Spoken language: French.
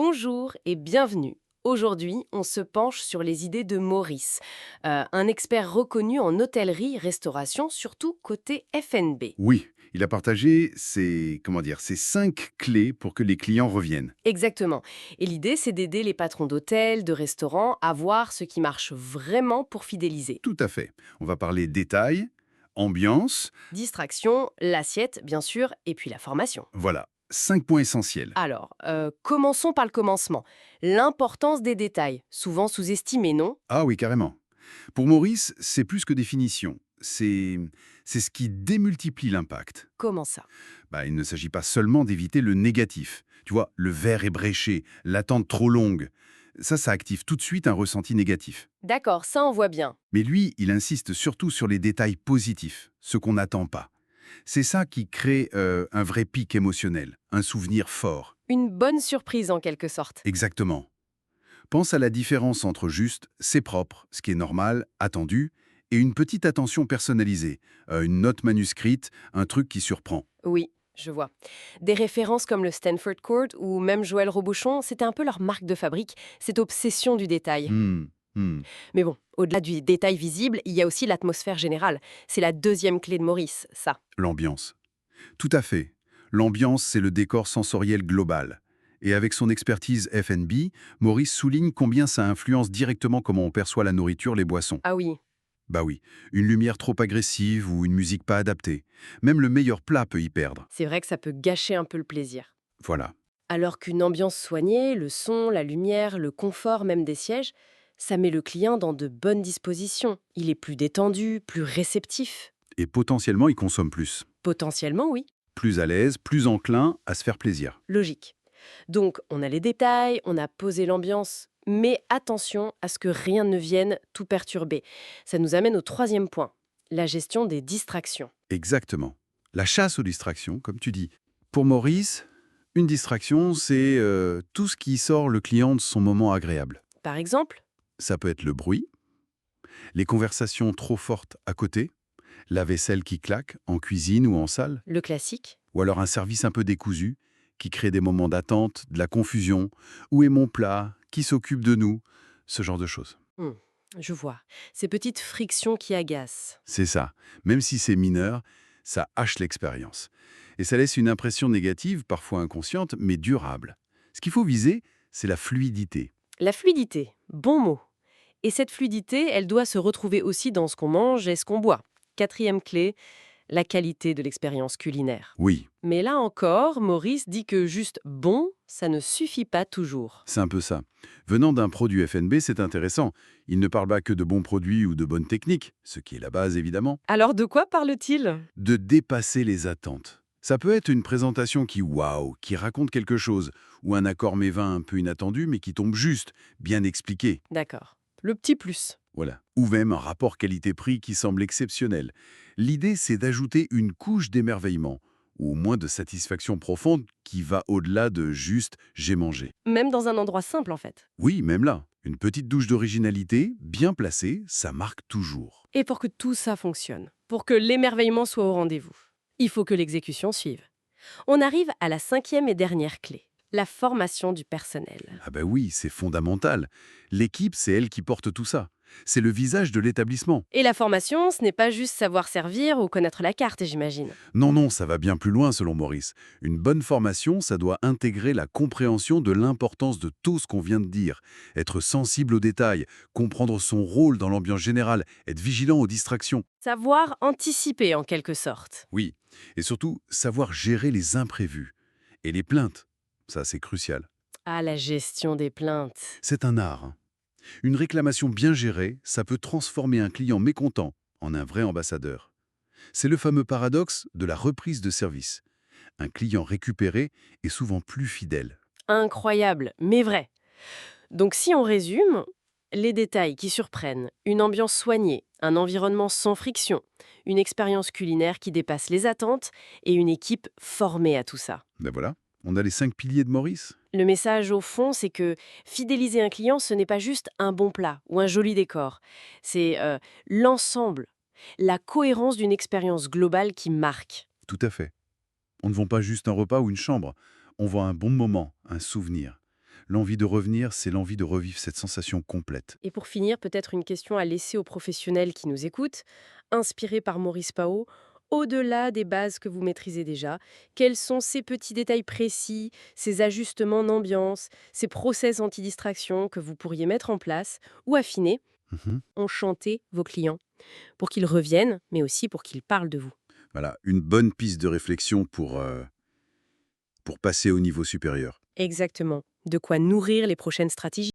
Bonjour et bienvenue. Aujourd'hui, on se penche sur les idées de Maurice, un expert reconnu en hôtellerie-restauration, surtout côté F&B. Oui, il a partagé ses 5 clés pour que les clients reviennent. Exactement. Et l'idée, c'est d'aider les patrons d'hôtels, de restaurants à voir ce qui marche vraiment pour fidéliser. Tout à fait. On va parler détails, ambiance, Distraction, l'assiette, bien sûr, et puis la formation. voilà, 5 points essentiels. Alors, commençons par le commencement. L'importance des détails, souvent sous-estimée, non? Ah oui, carrément. Pour Maurice, c'est plus que définition. C'est ce qui démultiplie l'impact. Comment ça? Il ne s'agit pas seulement d'éviter le négatif. Tu vois, le verre est bréché, l'attente trop longue. Ça active tout de suite un ressenti négatif. D'accord, ça on voit bien. Mais lui, il insiste surtout sur les détails positifs, ce qu'on n'attend pas. C'est ça qui crée un vrai pic émotionnel, un souvenir fort. Une bonne surprise en quelque sorte. Exactement. Pense à la différence entre juste c'est propre, ce qui est normal, attendu, et une petite attention personnalisée, une note manuscrite, un truc qui surprend. Oui, je vois. Des références comme le Stanford Court ou même Joël Robuchon, c'était un peu leur marque de fabrique, cette obsession du détail. Hmm, hmm. Mais bon, au-delà du détail visible, il y a aussi l'atmosphère générale. C'est la deuxième clé de Maurice, ça. L'ambiance. Tout à fait. L'ambiance, c'est le décor sensoriel global. Et avec son expertise F&B, Maurice souligne combien ça influence directement comment on perçoit la nourriture, les boissons. Ah oui, Bah oui, une lumière trop agressive ou une musique pas adaptée. Même le meilleur plat peut y perdre. c'est vrai que ça peut gâcher un peu le plaisir. Voilà. Alors qu'une ambiance soignée, le son, la lumière, le confort même des sièges, ça met le client dans de bonnes dispositions. Il est plus détendu, plus réceptif. Et potentiellement, il consomme plus. Potentiellement, oui. Plus à l'aise, plus enclin à se faire plaisir. Logique. Donc, on a les détails, on a posé l'ambiance, mais attention à ce que rien ne vienne tout perturber. Ça nous amène au troisième point, la gestion des distractions. Exactement. La chasse aux distractions, comme tu dis. Pour Maurice, une distraction, c'est tout ce qui sort le client de son moment agréable. Par exemple, Ça peut être le bruit, les conversations trop fortes à côté, la vaisselle qui claque en cuisine ou en salle, le classique. ou alors un service un peu décousu qui crée des moments d'attente, de la confusion, où est mon plat, qui s'occupe de nous, ce genre de choses. Hmm, je vois. Ces petites frictions qui agacent. C'est ça. Même si c'est mineur, ça hache l'expérience. Et ça laisse une impression négative, parfois inconsciente, mais durable. Ce qu'il faut viser, c'est la fluidité. La fluidité, bon mot. Et cette fluidité, elle doit se retrouver aussi dans ce qu'on mange et ce qu'on boit. Quatrième clé, la qualité de l'expérience culinaire. Oui, Mais là encore, Maurice dit que juste bon, ça ne suffit pas toujours. c'est un peu ça. Venant d'un produit FNB, c'est intéressant. Il ne parle pas que de bons produits ou de bonnes techniques, ce qui est la base évidemment, Alors de quoi parle-t-il? de dépasser les attentes. Ça peut être une présentation qui waouh, qui raconte quelque chose, ou un accord mévin un peu inattendu, mais qui tombe juste, bien expliqué. D'accord. Le petit plus. Voilà. Ou même un rapport qualité-prix qui semble exceptionnel. L'idée, c'est d'ajouter une couche d'émerveillement, ou au moins de satisfaction profonde qui va au-delà de juste «j'ai mangé». Même dans un endroit simple en fait. Oui, même là, une petite douche d'originalité, bien placée, ça marque toujours. Et pour que tout ça fonctionne, pour que l'émerveillement soit au rendez-vous, il faut que l'exécution suive. On arrive à la cinquième et dernière clé, la formation du personnel. Ah bah oui, c'est fondamental. L'équipe, c'est elle qui porte tout ça. C'est le visage de l'établissement. Et la formation, ce n'est pas juste savoir servir ou connaître la carte, j'imagine. Non, non, ça va bien plus loin selon Maurice. Une bonne formation, ça doit intégrer la compréhension de l'importance de tout ce qu'on vient de dire. Être sensible aux détails, comprendre son rôle dans l'ambiance générale, être vigilant aux distractions. Savoir anticiper en quelque sorte. Oui, et surtout, savoir gérer les imprévus. Et les plaintes, ça c'est crucial. Ah, la gestion des plaintes. C'est un art, hein. Une réclamation bien gérée, ça peut transformer un client mécontent en un vrai ambassadeur. C'est le fameux paradoxe de la reprise de service. Un client récupéré est souvent plus fidèle. Incroyable, mais vrai. Donc si on résume, les détails qui surprennent, une ambiance soignée, un environnement sans friction, une expérience culinaire qui dépasse les attentes et une équipe formée à tout ça. Ben voilà, on a les 5 piliers de Maurice. Le message au fond, c'est que fidéliser un client, ce n'est pas juste un bon plat ou un joli décor. C'est l'ensemble, la cohérence d'une expérience globale qui marque. Tout à fait. On ne vend pas juste un repas ou une chambre, on vend un bon moment, un souvenir. L'envie de revenir, c'est l'envie de revivre cette sensation complète. Et pour finir, peut-être une question à laisser aux professionnels qui nous écoutent. Inspiré par Maurice Pao, au-delà des bases que vous maîtrisez déjà, quels sont ces petits détails précis, ces ajustements d'ambiance, ces process anti-distraction que vous pourriez mettre en place ou affiner, Mhm. enchanter vos clients pour qu'ils reviennent, mais aussi pour qu'ils parlent de vous? Voilà, une bonne piste de réflexion pour passer au niveau supérieur. Exactement. De quoi nourrir les prochaines stratégies.